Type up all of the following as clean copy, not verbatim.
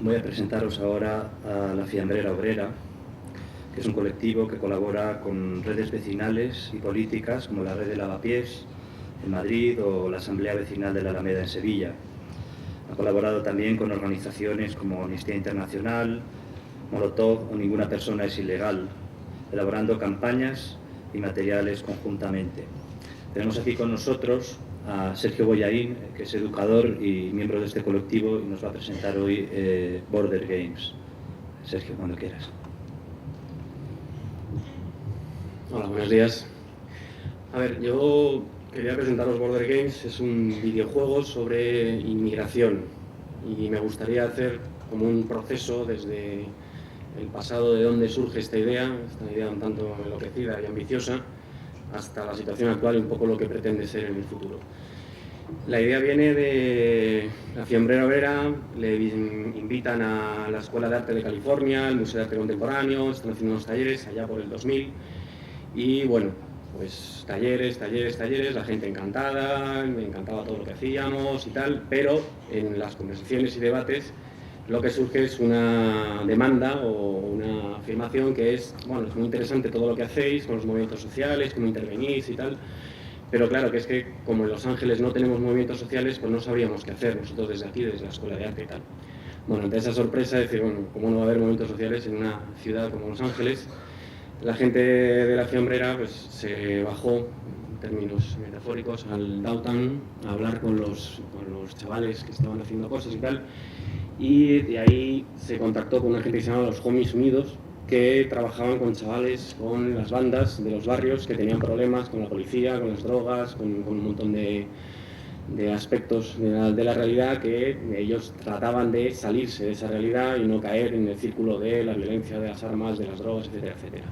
Voy a presentaros ahora a La Fiambrera Obrera, que es un colectivo que colabora con redes vecinales y políticas como la Red de Lavapiés en Madrid o la Asamblea Vecinal de la Alameda en Sevilla. Ha colaborado también con organizaciones como Amnistía Internacional, Molotov o Ninguna Persona es Ilegal, elaborando campañas y materiales conjuntamente. Tenemos aquí con nosotros a Sergio Boyaín, que es educador y miembro de este colectivo, y nos va a presentar hoy Border Games. Sergio, cuando quieras. Hola, buenos días. A ver, yo quería presentaros Border Games. Es un videojuego sobre inmigración y me gustaría hacer como un proceso desde el pasado de dónde surge esta idea un tanto enloquecida y ambiciosa, hasta la situación actual y un poco lo que pretende ser en el futuro. La idea viene de La Fiambrera Obrera. Le invitan a la Escuela de Arte de California, al Museo de Arte Contemporáneo, están haciendo unos talleres allá por el 2000 y bueno, pues talleres, la gente encantada, me encantaba todo lo que hacíamos y tal, pero en las conversaciones y debates lo que surge es una demanda o una afirmación que es, bueno, es muy interesante todo lo que hacéis con los movimientos sociales, cómo intervenís y tal, pero claro, que es que como en Los Ángeles no tenemos movimientos sociales, pues no sabríamos qué hacer nosotros desde aquí, desde la Escuela de Arte y tal. Bueno, ante esa sorpresa de decir, bueno, ¿cómo no va a haber movimientos sociales en una ciudad como Los Ángeles? La gente de La Fiambrera pues, se bajó, en términos metafóricos, al downtown a hablar con los chavales que estaban haciendo cosas y tal, y de ahí se contactó con una gente que se llama los Homies Unidos, que trabajaban con chavales, con las bandas de los barrios que tenían problemas con la policía, con las drogas, con un montón de aspectos de la realidad, que ellos trataban de salirse de esa realidad y no caer en el círculo de la violencia, de las armas, de las drogas, etcétera, etcétera.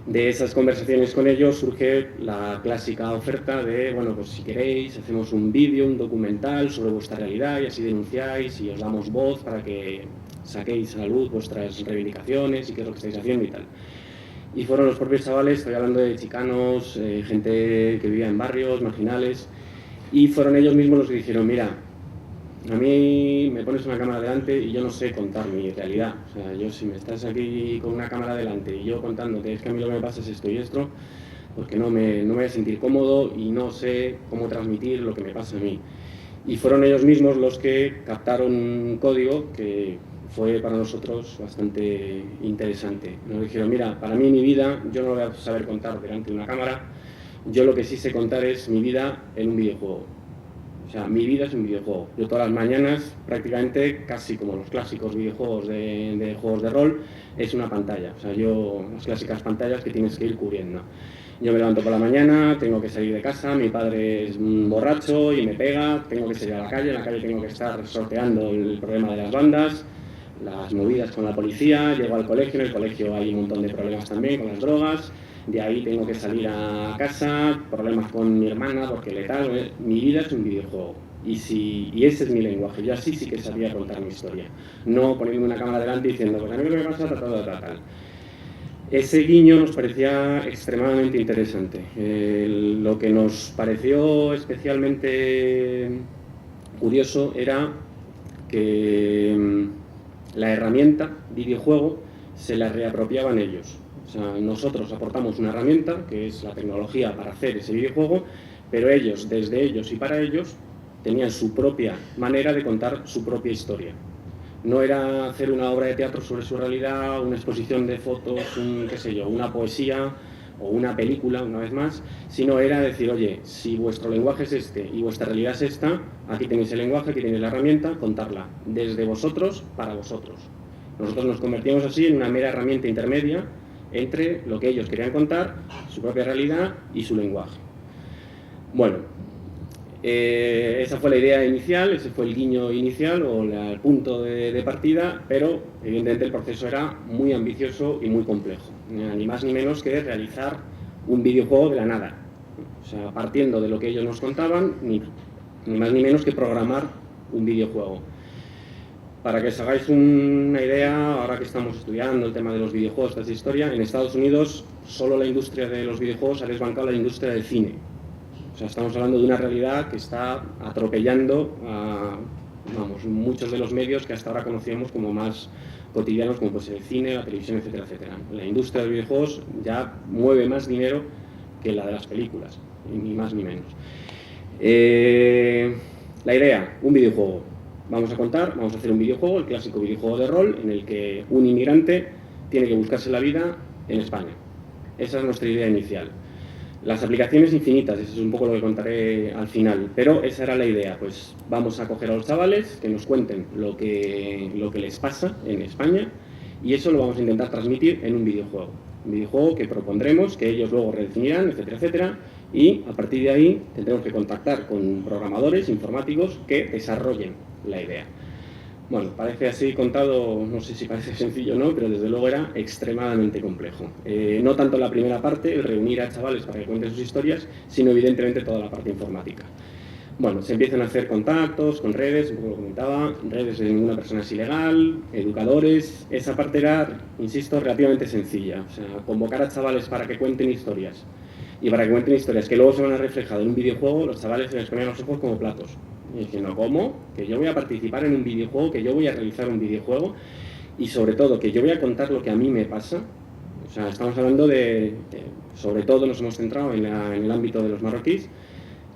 De esas conversaciones con ellos surge la clásica oferta de, bueno, pues si queréis, hacemos un vídeo, un documental sobre vuestra realidad y así denunciáis y os damos voz para que saquéis a la luz vuestras reivindicaciones y qué es lo que estáis haciendo y tal. Y fueron los propios chavales, estoy hablando de chicanos, gente que vivía en barrios marginales, y fueron ellos mismos los que dijeron, mira, a mí me pones una cámara delante y yo no sé contar mi realidad. O sea, yo si me estás aquí con una cámara delante y yo contándote es que a mí lo que me pasa es esto y esto, porque no me voy a sentir cómodo y no sé cómo transmitir lo que me pasa a mí. Y fueron ellos mismos los que captaron un código que fue para nosotros bastante interesante. Nos dijeron, mira, para mí mi vida, yo no lo voy a saber contar delante de una cámara, yo lo que sí sé contar es mi vida en un videojuego. O sea, mi vida es un videojuego. Yo todas las mañanas, prácticamente, casi como los clásicos videojuegos de juegos de rol, es una pantalla. O sea, las clásicas pantallas que tienes que ir cubriendo. Yo me levanto por la mañana, tengo que salir de casa, mi padre es un borracho y me pega, tengo que salir a la calle, en la calle tengo que estar sorteando el problema de las bandas, las movidas con la policía, llego al colegio, en el colegio hay un montón de problemas también con las drogas, de ahí tengo que salir a casa, problemas con mi hermana porque le tal, mi vida es un videojuego y ese es mi lenguaje, yo así sí que sabía contar mi historia, no poniendo una cámara delante y diciendo, pues a mí lo que me pasa, tal. Ese guiño nos parecía extremadamente interesante. Lo que nos pareció especialmente curioso era que la herramienta videojuego se la reapropiaban ellos. O sea, nosotros aportamos una herramienta, que es la tecnología para hacer ese videojuego, pero ellos, desde ellos y para ellos, tenían su propia manera de contar su propia historia. No era hacer una obra de teatro sobre su realidad, una exposición de fotos, una poesía o una película, una vez más, sino era decir, oye, si vuestro lenguaje es este y vuestra realidad es esta, aquí tenéis el lenguaje, aquí tenéis la herramienta, contarla desde vosotros para vosotros. Nosotros nos convertimos así en una mera herramienta intermedia entre lo que ellos querían contar, su propia realidad y su lenguaje. Bueno, esa fue la idea inicial, ese fue el guiño inicial o el punto de partida, pero evidentemente el proceso era muy ambicioso y muy complejo. Ni más ni menos que realizar un videojuego de la nada. O sea, partiendo de lo que ellos nos contaban, ni más ni menos que programar un videojuego. Para que os hagáis una idea, ahora que estamos estudiando el tema de los videojuegos, esta historia, en Estados Unidos solo la industria de los videojuegos ha desbancado la industria del cine. O sea, estamos hablando de una realidad que está atropellando a vamos, muchos de los medios que hasta ahora conocíamos como más cotidianos, como pues el cine, la televisión, etcétera, etcétera. La industria de los videojuegos ya mueve más dinero que la de las películas, ni más ni menos. La idea, un videojuego. Vamos a hacer un videojuego, el clásico videojuego de rol, en el que un inmigrante tiene que buscarse la vida en España. Esa es nuestra idea inicial. Las aplicaciones infinitas, eso es un poco lo que contaré al final, pero esa era la idea, pues vamos a coger a los chavales que nos cuenten lo que les pasa en España y eso lo vamos a intentar transmitir en un videojuego que propondremos, que ellos luego redefinirán, etcétera, etcétera, y a partir de ahí tendremos que contactar con programadores informáticos que desarrollen la idea. Bueno, parece así contado, no sé si parece sencillo o no, pero desde luego era extremadamente complejo. No tanto la primera parte, el reunir a chavales para que cuenten sus historias, sino evidentemente toda la parte informática. Bueno, se empiezan a hacer contactos con redes, como lo comentaba, redes de ninguna persona es ilegal, educadores. Esa parte era, insisto, relativamente sencilla. O sea, convocar a chavales para que cuenten historias. Y para que cuenten historias que luego se van a reflejar en un videojuego, los chavales se les ponían los ojos como platos. Y diciendo, ¿cómo? Que yo voy a participar en un videojuego, que yo voy a realizar un videojuego y sobre todo que yo voy a contar lo que a mí me pasa. O sea, estamos hablando sobre todo nos hemos centrado en el ámbito de los marroquíes,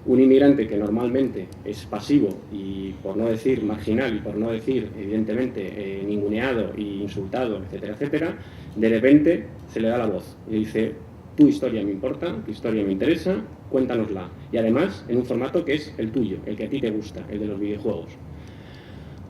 un inmigrante que normalmente es pasivo y por no decir marginal y por no decir evidentemente ninguneado e insultado, etcétera, etcétera, de repente se le da la voz y dice, tu historia me importa, tu historia me interesa, cuéntanosla. Y además en un formato que es el tuyo, el que a ti te gusta, el de los videojuegos.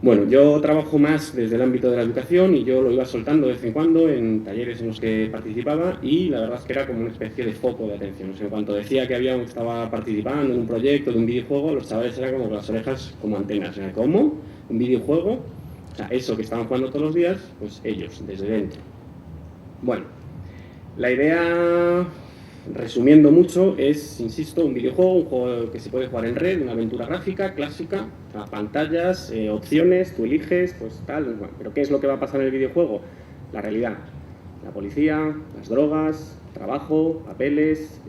Bueno, yo trabajo más desde el ámbito de la educación y yo lo iba soltando de vez en cuando en talleres en los que participaba y la verdad es que era como una especie de foco de atención. O sea, en cuanto decía que estaba participando en un proyecto de un videojuego, los chavales eran como las orejas como antenas. O sea, ¿cómo? ¿Un videojuego? O sea, eso que estaban jugando todos los días, pues ellos, desde dentro. Bueno, la idea, resumiendo mucho, es, insisto, un juego que se puede jugar en red, una aventura gráfica, clásica, a pantallas, opciones, tú eliges, pues tal, bueno, pero ¿qué es lo que va a pasar en el videojuego? La realidad, la policía, las drogas, trabajo, papeles,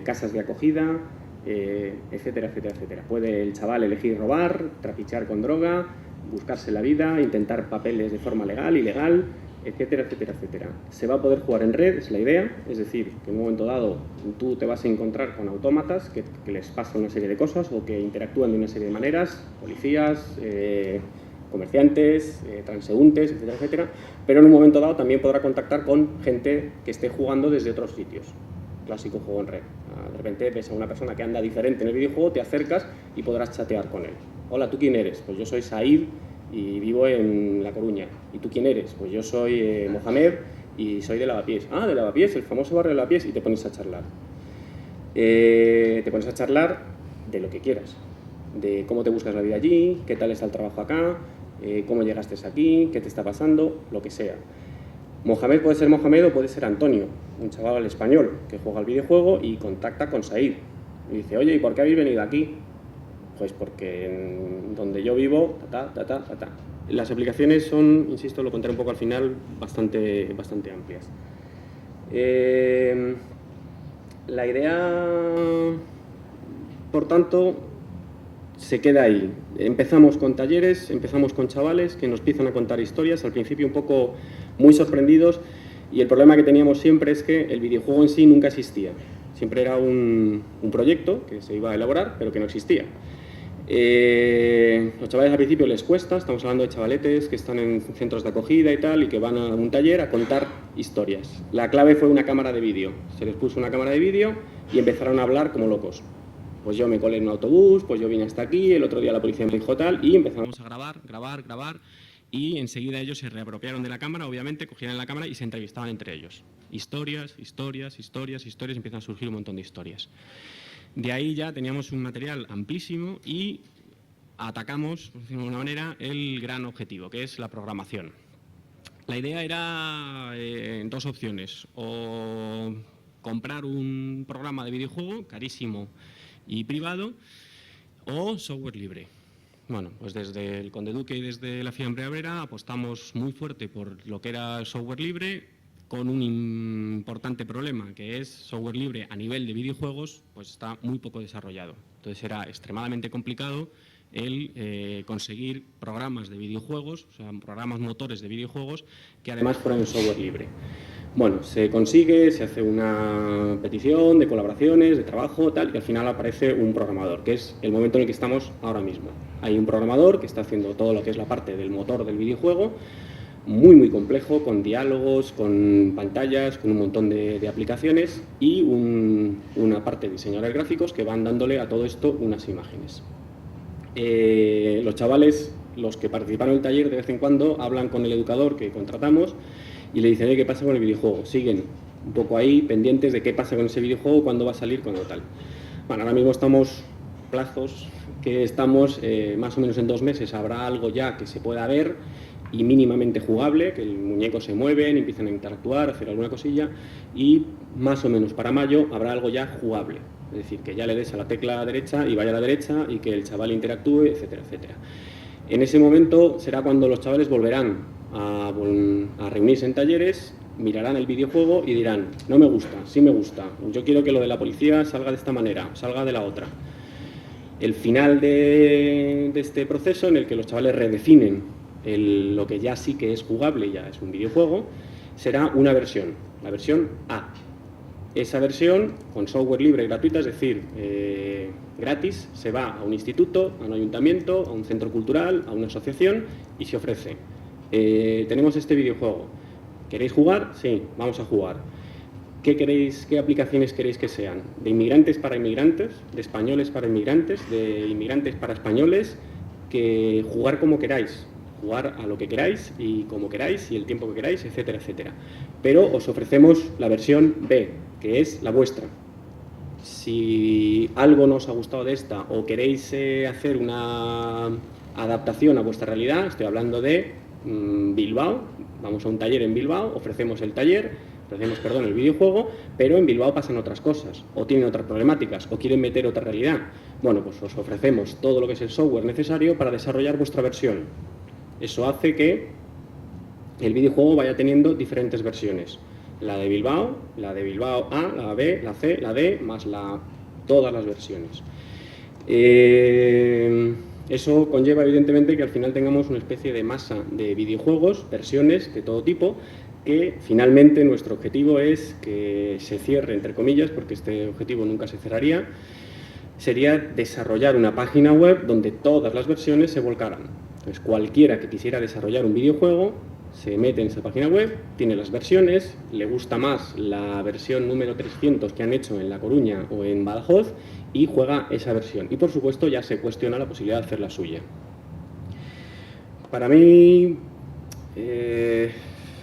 casas de acogida, etcétera, etcétera, etcétera. Puede el chaval elegir robar, trapichear con droga, buscarse la vida, intentar papeles de forma legal, ilegal, etcétera, etcétera, etcétera. Se va a poder jugar en red, es la idea, es decir, que en un momento dado tú te vas a encontrar con autómatas que les pasan una serie de cosas o que interactúan de una serie de maneras, policías, comerciantes, transeúntes, etcétera, etcétera, pero en un momento dado también podrá contactar con gente que esté jugando desde otros sitios. Clásico juego en red. De repente ves a una persona que anda diferente en el videojuego, te acercas y podrás chatear con él. Hola, ¿tú quién eres? Pues yo soy Said y vivo en La Coruña. ¿Y tú quién eres? Pues yo soy Mohamed y soy de Lavapiés. Ah, de Lavapiés, el famoso barrio de Lavapiés, y te pones a charlar. Te pones a charlar de lo que quieras, de cómo te buscas la vida allí, qué tal está el trabajo acá, cómo llegaste aquí, qué te está pasando, lo que sea. Mohamed puede ser Mohamed o puede ser Antonio, un chaval español que juega al videojuego y contacta con Said. Y dice, oye, ¿y por qué habéis venido aquí? Pues porque en donde yo vivo, Las aplicaciones son, insisto, lo contaré un poco al final, bastante amplias. La idea, por tanto, se queda ahí. Empezamos con talleres, empezamos con chavales que nos empiezan a contar historias, al principio un poco muy sorprendidos, y el problema que teníamos siempre es que el videojuego en sí nunca existía. Siempre era un proyecto que se iba a elaborar, pero que no existía. Los chavales al principio les cuesta, estamos hablando de chavaletes que están en centros de acogida y tal, y que van a un taller a contar historias. La clave fue una cámara de vídeo. Se les puso una cámara de vídeo y empezaron a hablar como locos. Pues yo me colé en un autobús, pues yo vine hasta aquí, el otro día la policía me dijo tal, y empezamos a grabar, y enseguida ellos se reapropiaron de la cámara, obviamente, cogían la cámara y se entrevistaban entre ellos. Historias, empiezan a surgir un montón de historias. De ahí ya teníamos un material amplísimo y atacamos, por decirlo de alguna manera, el gran objetivo, que es la programación. La idea era dos opciones, o comprar un programa de videojuego carísimo y privado, o software libre. Bueno, pues desde el Conde Duque y desde la Fiambre Obrera apostamos muy fuerte por lo que era el software libre, con un importante problema, que es software libre a nivel de videojuegos, pues está muy poco desarrollado. Entonces era extremadamente complicado el conseguir programas de videojuegos, o sea, programas motores de videojuegos, que además fueran en software libre. Bueno, se consigue, se hace una petición de colaboraciones, de trabajo, tal, y al final aparece un programador, que es el momento en el que estamos ahora mismo. Hay un programador que está haciendo todo lo que es la parte del motor del videojuego, muy complejo, con diálogos, con pantallas, con un montón de aplicaciones y una parte de diseñadores gráficos que van dándole a todo esto unas imágenes. Los chavales, los que participaron en el taller, de vez en cuando hablan con el educador que contratamos y le dicen, ¿qué pasa con el videojuego? Siguen un poco ahí pendientes de qué pasa con ese videojuego, cuándo va a salir, cuándo tal. Bueno, ahora mismo estamos plazos que estamos más o menos en 2 meses habrá algo ya que se pueda ver y mínimamente jugable, que el muñeco se mueven, empiezan a interactuar, a hacer alguna cosilla, y más o menos para mayo habrá algo ya jugable, es decir, que ya le des a la tecla derecha y vaya a la derecha y que el chaval interactúe, etcétera, etcétera. En ese momento será cuando los chavales volverán a reunirse en talleres, mirarán el videojuego y dirán, no me gusta, sí me gusta, yo quiero que lo de la policía salga de esta manera, salga de la otra. El final de este proceso, en el que los chavales redefinen lo que ya sí que es jugable, ya es un videojuego, será una versión, la versión A. Esa versión, con software libre y gratuita, es decir, gratis, se va a un instituto, a un ayuntamiento, a un centro cultural, a una asociación y se ofrece. Tenemos este videojuego. ¿Queréis jugar? Sí, vamos a jugar. ¿Qué aplicaciones queréis que sean? ¿De inmigrantes para inmigrantes? ¿De españoles para inmigrantes? ¿De inmigrantes para españoles? Que jugar como queráis. Jugar a lo que queráis y como queráis y el tiempo que queráis, etcétera, etcétera. Pero os ofrecemos la versión B, que es la vuestra. Si algo no os ha gustado de esta o queréis hacer una adaptación a vuestra realidad, estoy hablando de Bilbao, vamos a un taller en Bilbao, ofrecemos el videojuego, pero en Bilbao pasan otras cosas, o tienen otras problemáticas, o quieren meter otra realidad. Bueno, pues os ofrecemos todo lo que es el software necesario para desarrollar vuestra versión. Eso hace que el videojuego vaya teniendo diferentes versiones. La de Bilbao A, la B, la C, la D, más todas las versiones. Eso conlleva evidentemente que al final tengamos una especie de masa de videojuegos, versiones de todo tipo, que finalmente nuestro objetivo es que se cierre, entre comillas, porque este objetivo nunca se cerraría, sería desarrollar una página web donde todas las versiones se volcaran. Entonces, cualquiera que quisiera desarrollar un videojuego se mete en esa página web, tiene las versiones, le gusta más la versión número 300 que han hecho en La Coruña o en Badajoz y juega esa versión. Y por supuesto ya se cuestiona la posibilidad de hacer la suya. Para mí,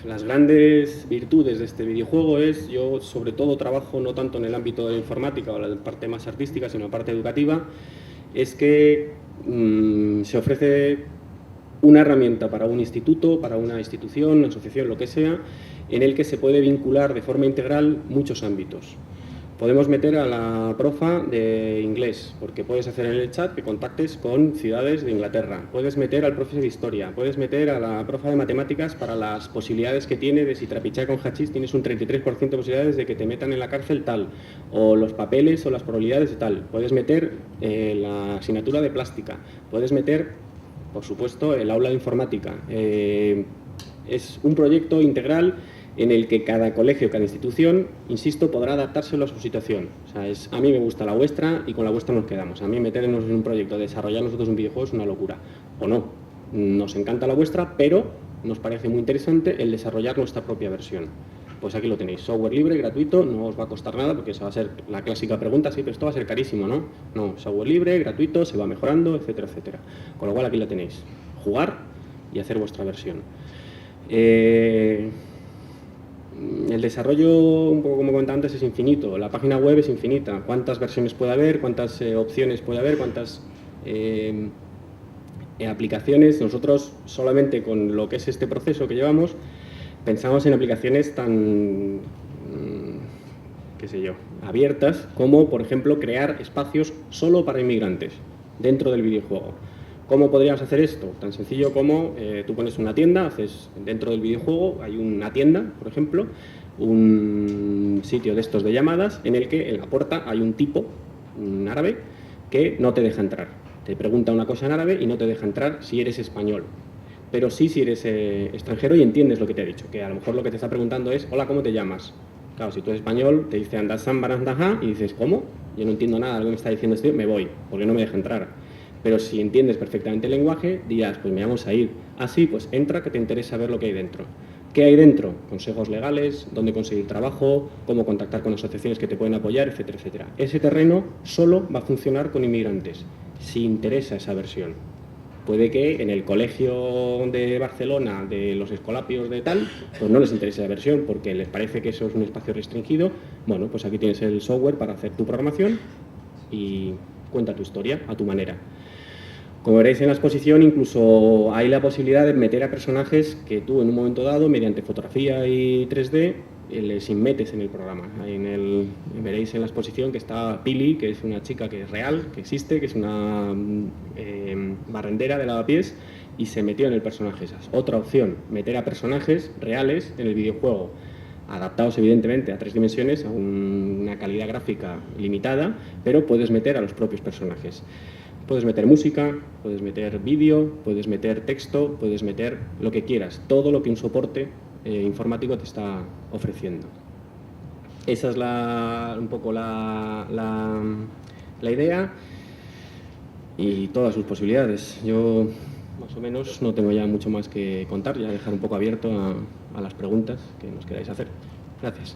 las grandes virtudes de este videojuego es, yo sobre todo trabajo no tanto en el ámbito de la informática o la parte más artística, sino en la parte educativa, es que se ofrece una herramienta para un instituto, para una institución, una asociación, lo que sea, en el que se puede vincular de forma integral muchos ámbitos. Podemos meter a la profa de inglés, porque puedes hacer en el chat que contactes con ciudades de Inglaterra. Puedes meter al profe de historia, puedes meter a la profa de matemáticas para las posibilidades que tiene de si trapichar con hachís tienes un 33% de posibilidades de que te metan en la cárcel tal, o los papeles o las probabilidades de tal. Puedes meter la asignatura de plástica, puedes meter, por supuesto, el aula de informática. Es un proyecto integral en el que cada colegio, cada institución, insisto, podrá adaptárselo a su situación. O sea, a mí me gusta la vuestra y con la vuestra nos quedamos. A mí meternos en un proyecto, desarrollar nosotros un videojuego es una locura. O no, nos encanta la vuestra, pero nos parece muy interesante el desarrollar nuestra propia versión. Pues aquí lo tenéis, software libre, gratuito, no os va a costar nada, porque esa va a ser la clásica pregunta, sí, pero esto va a ser carísimo, ¿no? No, software libre, gratuito, se va mejorando, etcétera, etcétera. Con lo cual aquí la tenéis, jugar y hacer vuestra versión. El desarrollo, un poco como comentaba antes, es infinito, la página web es infinita. ¿Cuántas versiones puede haber? ¿Cuántas opciones puede haber? ¿Cuántas aplicaciones? Nosotros solamente con lo que es este proceso que llevamos, pensamos en aplicaciones tan, qué sé yo, abiertas como, por ejemplo, crear espacios solo para inmigrantes dentro del videojuego. ¿Cómo podríamos hacer esto? Tan sencillo como tú pones una tienda, haces dentro del videojuego, hay una tienda, por ejemplo, un sitio de estos de llamadas en el que en la puerta hay un tipo, un árabe, que no te deja entrar. Te pregunta una cosa en árabe y no te deja entrar si eres español. Pero sí si eres extranjero y entiendes lo que te ha dicho, que a lo mejor lo que te está preguntando es, hola, ¿cómo te llamas? Claro, si tú eres español, te dice Andasan Barandaja y dices, ¿cómo? Yo no entiendo nada de lo que me está diciendo este, me voy, porque no me deja entrar. Pero si entiendes perfectamente el lenguaje, dirás, pues me llamo Said. Ah, sí, pues entra, que te interesa ver lo que hay dentro. ¿Qué hay dentro? Consejos legales, dónde conseguir trabajo, cómo contactar con asociaciones que te pueden apoyar, etcétera, etcétera. Ese terreno solo va a funcionar con inmigrantes, si interesa esa versión. Puede que en el colegio de Barcelona, de los escolapios de tal, pues no les interese la versión porque les parece que eso es un espacio restringido. Bueno, pues aquí tienes el software para hacer tu programación y cuenta tu historia a tu manera. Como veréis en la exposición, incluso hay la posibilidad de meter a personajes que tú en un momento dado, mediante fotografía y 3D, les inmetes en el programa. Veréis en la exposición que está Pili, que es una chica que es real, que existe, que es una barrendera de lavapiés, y se metió en el personaje. Esa es otra opción, meter a personajes reales en el videojuego, adaptados evidentemente a 3 dimensiones, a una calidad gráfica limitada, pero puedes meter a los propios personajes. Puedes meter música, puedes meter vídeo, puedes meter texto, puedes meter lo que quieras, todo lo que un soporte informático te está ofreciendo. Esa es un poco la idea y todas sus posibilidades. Yo más o menos no tengo ya mucho más que contar, ya dejar un poco abierto a las preguntas que nos queráis hacer. Gracias.